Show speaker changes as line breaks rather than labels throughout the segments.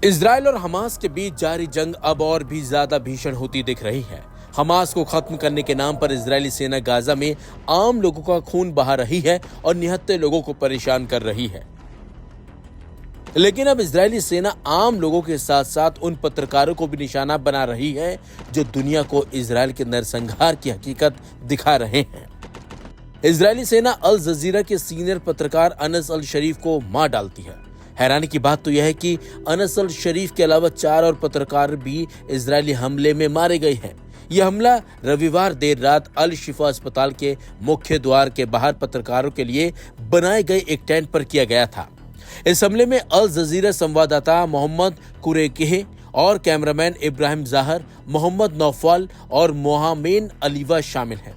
Israel और Hamas के बीच जारी जंग अब और भी ज्यादा भीषण होती दिख रही है। हमास को खत्म करने के नाम पर इजरायली सेना गाजा में आम लोगों का खून बहा रही है और निहत्थे लोगों को परेशान कर रही है। लेकिन अब इजरायली सेना आम लोगों के साथ साथ उन पत्रकारों को भी निशाना बना रही है जो दुनिया को इजरायल के नरसंहार की हकीकत दिखा रहे हैं। इजरायली सेना अल जजीरा के सीनियर पत्रकार अनस अल शरीफ को मार डालती है। हैरानी की बात तो यह है कि अनस अल शरीफ के अलावा 4 और पत्रकार भी इजरायली हमले में मारे गए हैं। यह हमला रविवार देर रात अल शिफा अस्पताल के मुख्य द्वार के बाहर पत्रकारों के लिए बनाए गए एक टेंट पर किया गया था। इस हमले में अल जजीरा संवाददाता मोहम्मद कुरैकेह और कैमरामैन इब्राहिम ज़ाहर, मोहम्मद नौफल और मोहामेन अलीवा शामिल हैं।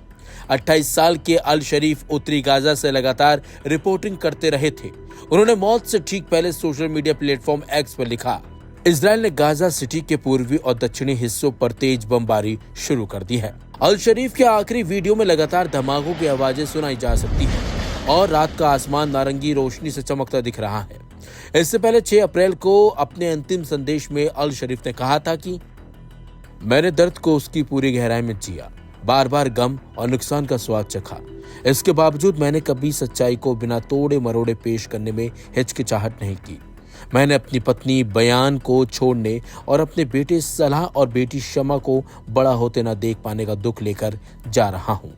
28 साल के अल शरीफ उत्तरी गाजा से लगातार रिपोर्टिंग करते रहे थे। उन्होंने मौत से ठीक पहले सोशल मीडिया प्लेटफॉर्म एक्स पर लिखा, इजरायल ने गाजा सिटी के पूर्वी और दक्षिणी हिस्सों पर तेज बमबारी शुरू कर दी है। अल शरीफ के आखिरी वीडियो में लगातार धमाकों की आवाजें सुनाई जा सकती हैं और रात का आसमान नारंगी रोशनी से चमकता दिख रहा है। इससे पहले 6 अप्रैल को अपने अंतिम संदेश में अल शरीफ ने कहा था कि मैंने दर्द को उसकी पूरी गहराई में जिया, बार बार गम और नुकसान का स्वाद चखा। इसके बावजूद मैंने कभी सच्चाई को बिना तोड़े मरोड़े पेश करने में हिचकिचाहट नहीं की। मैंने अपनी पत्नी बयान को छोड़ने और अपने बेटे सलाह और बेटी शमा को बड़ा होते न देख पाने का दुख लेकर जा रहा हूँ।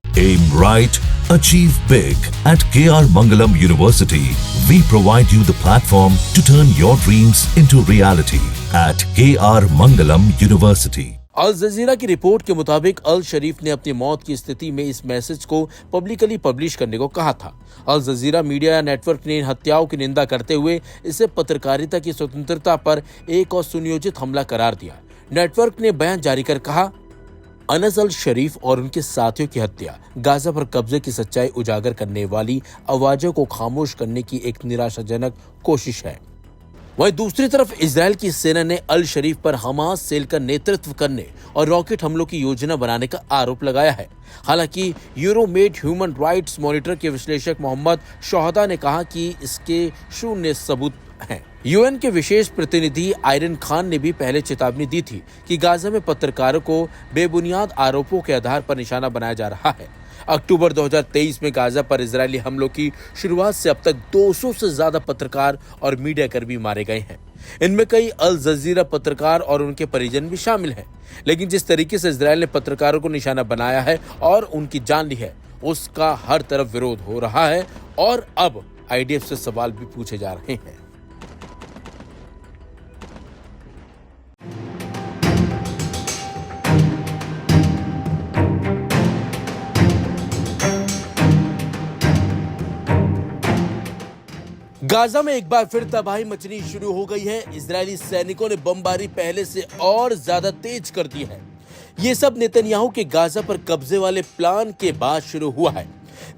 Aim right, achieve big. At KR Mangalam University, we provide you the platform to turn your dreams into reality. At KR Mangalam University.
अल जजीरा की रिपोर्ट के मुताबिक अल शरीफ ने अपनी मौत की स्थिति में इस मैसेज को पब्लिकली पब्लिश करने को कहा था। अल जजीरा मीडिया नेटवर्क ने इन हत्याओं की निंदा करते हुए इसे पत्रकारिता की स्वतंत्रता पर एक और सुनियोजित हमला करार दिया। नेटवर्क ने बयान जारी कर कहा, अनस अल शरीफ और उनके साथियों की हत्या गाजा पर कब्जे की सच्चाई उजागर करने वाली आवाजों को खामोश करने की एक निराशाजनक कोशिश है। वहीं दूसरी तरफ इजरायल की सेना ने अल शरीफ पर हमास सेल का नेतृत्व करने और रॉकेट हमलों की योजना बनाने का आरोप लगाया है। हालांकि यूरोमेड ह्यूमन राइट्स मॉनिटर के विश्लेषक मोहम्मद शोहदा ने कहा कि इसके शून्य सबूत हैं। यूएन के विशेष प्रतिनिधि आयरन खान ने भी पहले चेतावनी दी थी कि गाजा में पत्रकारों को बेबुनियाद आरोपों के आधार पर निशाना बनाया जा रहा है। अक्टूबर 2023 में गाजा पर इजरायली हमलों की शुरुआत से अब तक 200 से ज्यादा पत्रकार और मीडिया कर्मी मारे गए हैं। इनमें कई अल जजीरा पत्रकार और उनके परिजन भी शामिल हैं। लेकिन जिस तरीके से इजरायल ने पत्रकारों को निशाना बनाया है और उनकी जान ली है, उसका हर तरफ विरोध हो रहा है और अब आईडीएफ से सवाल भी पूछे जा रहे हैं। गाजा में एक बार फिर तबाही मचनी शुरू हो गई है। इजरायली सैनिकों ने बमबारी पहले से और ज्यादा तेज कर दी है। ये सब नेतन्याहू के गाजा पर कब्जे वाले प्लान के बाद शुरू हुआ है।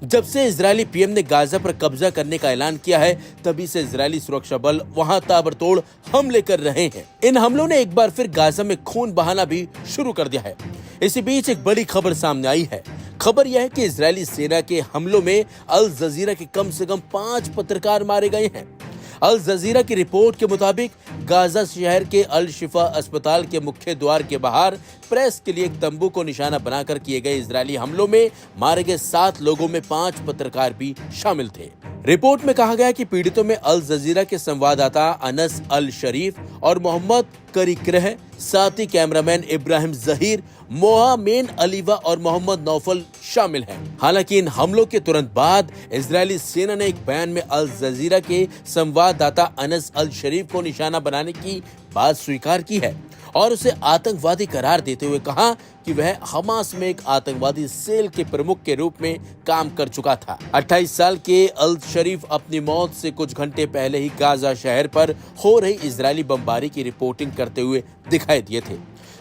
जब से इजरायली पीएम ने गाजा पर कब्जा करने का ऐलान किया है, तभी से इजरायली सुरक्षा बल वहां ताबड़तोड़ हमले कर रहे हैं। इन हमलों ने एक बार फिर गाजा में खून बहाना भी शुरू कर दिया है। इसी बीच एक बड़ी खबर सामने आई है। खबर यह है कि इजरायली सेना के हमलों में अल जजीरा के कम से कम 5 पत्रकार मारे गए हैं। अल जजीरा की रिपोर्ट के मुताबिक गाजा शहर के अल शिफा अस्पताल के मुख्य द्वार के बाहर प्रेस के लिए एक तंबू को निशाना बनाकर किए गए इजरायली हमलों में मारे गए 7 लोगों में 5 पत्रकार भी शामिल थे। रिपोर्ट में कहा गया कि पीड़ितों में अल जजीरा के संवाददाता अनस अल शरीफ और मोहम्मद कुरैकेह, साथ ही कैमरामैन इब्राहिम ज़हीर, मोहामेन अलीवा और मोहम्मद नौफल शामिल हैं। हालांकि इन हमलों के तुरंत बाद इजरायली सेना ने एक बयान में अल जजीरा के संवाददाता अनस अल शरीफ को निशाना बनाने की बात स्वीकार की है और उसे आतंकवादी करार देते हुए कहा कि वह हमास में एक आतंकवादी सेल के प्रमुख के रूप में काम कर चुका था। 28 साल के अल शरीफ अपनी मौत से कुछ घंटे पहले ही गाजा शहर पर हो रही इजरायली बमबारी की रिपोर्टिंग करते हुए दिखाई दिए थे।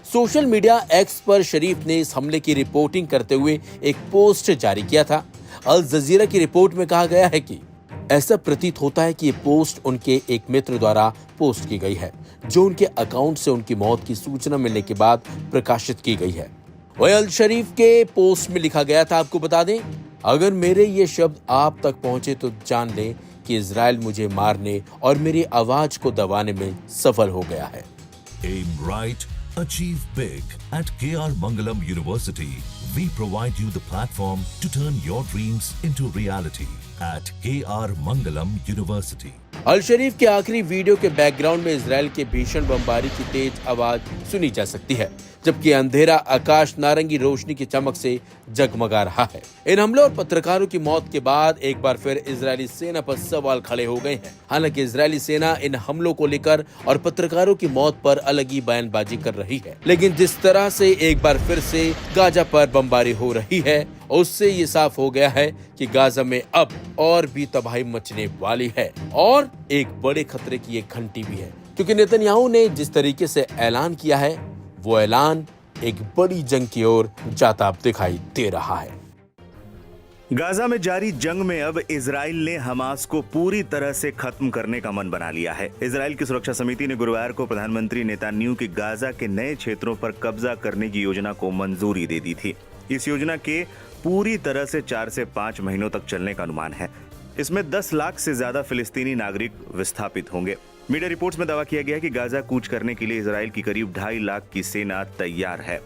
सोशल मीडिया एक्स पर शरीफ ने इस हमले की रिपोर्टिंग करते हुए एक पोस्ट जारी किया था। अल जजीरा की रिपोर्ट में कहा गया है कि ऐसा प्रतीत होता है कि ये पोस्ट उनके एक मित्र द्वारा पोस्ट की गई है, जो उनके अकाउंट से उनकी मौत की सूचना मिलने के बाद प्रकाशित की गई है। वही अल शरीफ के पोस्ट में लिखा गया था, आपको बता दें, अगर मेरे ये शब्द आप तक पहुंचे तो जान लें कि इजराइल मुझे मारने और मेरी आवाज को दबाने में सफल हो गया है।
Aim right, achieve big. At KR Mangalam University, we provide you the platform to turn your dreams into reality. At KR Mangalam University.
अल शरीफ के आखिरी वीडियो के बैकग्राउंड में इजराइल के भीषण बमबारी की तेज आवाज सुनी जा सकती है, जबकि अंधेरा आकाश नारंगी रोशनी की चमक से जगमगा रहा है। इन हमलों और पत्रकारों की मौत के बाद एक बार फिर इजरायली सेना पर सवाल खड़े हो गए हैं। हालांकि इजरायली सेना इन हमलों को लेकर और पत्रकारों की मौत पर अलग ही बयानबाजी कर रही है, लेकिन जिस तरह से एक बार फिर से गाजा पर बमबारी हो रही है, उससे ये साफ हो गया है कि गाजा में अब और भी तबाही मचने वाली है और एक बड़े खतरे की एक घंटी भी है, क्योंकि नेतन्याहू ने जिस तरीके से ऐलान किया है, वो ऐलान एक बड़ी जंग की ओर जाता अब दिखाई दे रहा है।
गाजा में जारी जंग में अब इजराइल ने हमास को पूरी तरह से खत्म करने का मन बना लिया है। इजराइल की सुरक्षा समिति ने गुरुवार को प्रधानमंत्री नेतन्याहू की गाजा के नए क्षेत्रों पर कब्जा करने की योजना को मंजूरी दे दी थी। इस योजना के पूरी तरह से 4 से 5 महीनों तक चलने का अनुमान है। इसमें 10 लाख से ज्यादा फिलिस्तीनी नागरिक विस्थापित होंगे। मीडिया रिपोर्ट्स में दावा किया गया है कि गाजा कूच करने के लिए इजराइल की करीब 2.5 लाख की सेना तैयार है।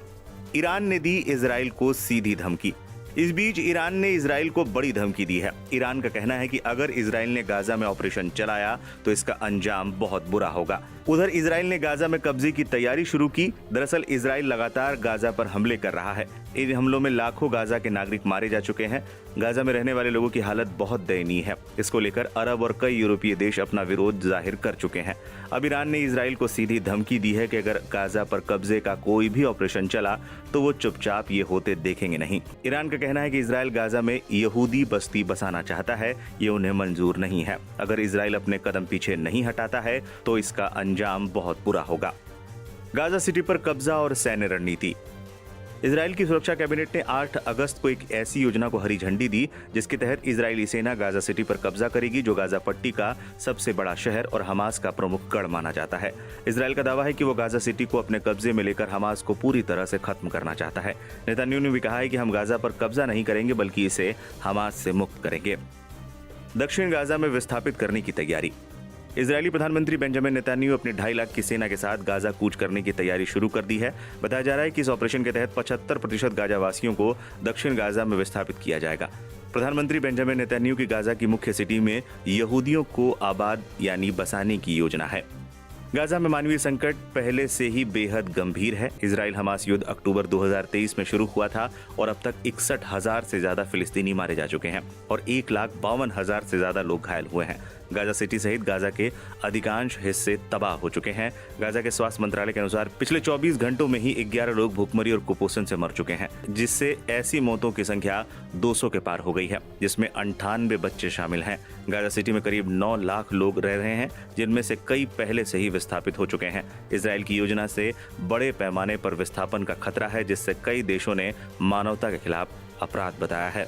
ईरान ने दी इजराइल को सीधी धमकी। इस बीच ईरान ने इजराइल को बड़ी धमकी दी है। ईरान का कहना है कि अगर इजराइल ने गाजा में ऑपरेशन चलाया तो इसका अंजाम बहुत बुरा होगा। उधर इजराइल ने गाजा में कब्जे की तैयारी शुरू की। दरअसल इजराइल लगातार गाजा पर हमले कर रहा है। इन हमलों में लाखों गाजा के नागरिक मारे जा चुके हैं। गाजा में रहने वाले लोगों की हालत बहुत दयनीय है। इसको लेकर अरब और कई यूरोपीय देश अपना विरोध जाहिर कर चुके हैं। अब ईरान ने इजराइल को सीधी धमकी दी है कि अगर गाजा पर कब्जे का कोई भी ऑपरेशन चला तो वो चुपचाप ये होते देखेंगे नहीं। ईरान का कहना है कि इजराइल गाजा में यहूदी बस्ती बसाना चाहता है, ये उन्हें मंजूर नहीं है। अगर इजराइल अपने कदम पीछे नहीं हटाता है तो इसका अंजाम बहुत बुरा होगा। गाजा सिटी पर कब्जा और सैन्य रणनीति। इजराइल की सुरक्षा कैबिनेट ने 8 अगस्त को एक ऐसी योजना को हरी झंडी दी जिसके तहत इजरायली सेना गाजा सिटी पर कब्जा करेगी, जो गाजा पट्टी का सबसे बड़ा शहर और हमास का प्रमुख गढ़ माना जाता है। इजराइल का दावा है कि वो गाजा सिटी को अपने कब्जे में लेकर हमास को पूरी तरह से खत्म करना चाहता है। नेतन्याहू ने भी कहा है कि हम गाजा पर कब्जा नहीं करेंगे बल्कि इसे हमास से मुक्त करेंगे। दक्षिण गाजा में विस्थापित करने की तैयारी। इजरायली प्रधानमंत्री बेंजामिन नेतन्याहू अपने 2.5 लाख की सेना के साथ गाजा कूच करने की तैयारी शुरू कर दी है। बताया जा रहा है कि इस ऑपरेशन के तहत 75% गाजा वासियों को दक्षिण गाजा में विस्थापित किया जाएगा। प्रधानमंत्री बेंजामिन नेतन्याहू की गाजा की मुख्य सिटी में यहूदियों को आबाद यानी बसाने की योजना है। गाजा में मानवीय संकट पहले से ही बेहद गंभीर है। इजराइल हमास युद्ध अक्टूबर 2023 में शुरू हुआ था और अब तक 61,000 से ज्यादा फिलिस्तीनी मारे जा चुके हैं और 1,52,000 से ज्यादा लोग घायल हुए हैं। गाजा सिटी सहित गाजा के अधिकांश हिस्से तबाह हो चुके हैं। गाजा के स्वास्थ्य मंत्रालय के अनुसार पिछले 24 घंटों में ही 11 लोग भूखमरी और कुपोषण से मर चुके हैं, जिससे ऐसी मौतों की संख्या 200 के पार हो गई है, जिसमें 98 बच्चे शामिल हैं। गाजा सिटी में करीब 9 लाख लोग रह रहे हैं, जिनमें से कई पहले से ही विस्थापित हो चुके हैं। इजराइल की योजना से बड़े पैमाने पर विस्थापन का खतरा है, जिससे कई देशों ने मानवता के खिलाफ अपराध बताया है।